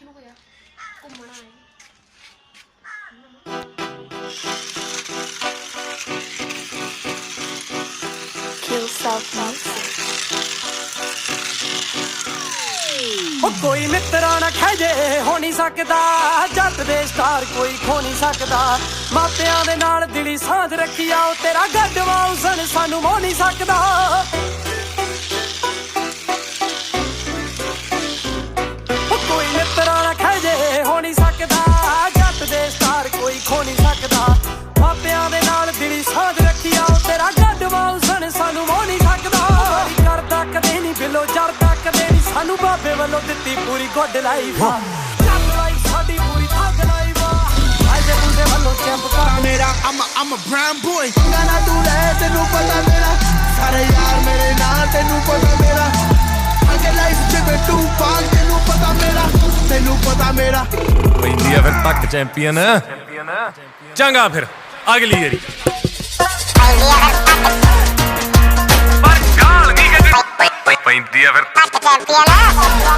ਨੂੰ ਹੋਇਆ ਘੁੰਮਣਾ ਹੈ कोई मित्रा ना खजे हो नहीं सकता जट दे स्टार कोई खो नहीं सकता मापियां दे नाल दिली सांझ रखी आओ तेरा गड्डवा उसन सानू मोह नहीं सकता कोई मित्रा ना खजे हो नहीं सकता जट दे स्टार कोई खो नहीं सकता मापियां दे नाल दिली सांझ रखी आओ तेरा गड्डवा उसन सानू मोह नहीं सकता करदा कदे नहीं बिलो जरदा कदे नहीं सानू बाबे वालों दित्ती पूरी गुड लाइफ चल लाइफ साडी पूरी थग लाइफ आजे मुंडे वालों चैंप कर मेरा I'm a brown boy गाना तू ले तेनू पता मेरा सारे यार मेरे नाल तेनू पता मेरा अगे लाइफ च मैं तू पाग तेनू पता मेरा ਪੈਂਦੀ ਆ ਫਿਰ ਤੱਕ ਚੈਂਪੀਅਨ ਚੰਗਾ ਫਿਰ ਅਗਲੀ ਵਾਰੀ ਪਰ ਗਾਲ ਨਹੀਂ ਕੱਢਣੀ ਪੈਂਦੀ ਆ ਫਿਰ ਤੱਕ ਚੈਂਪੀਅਨ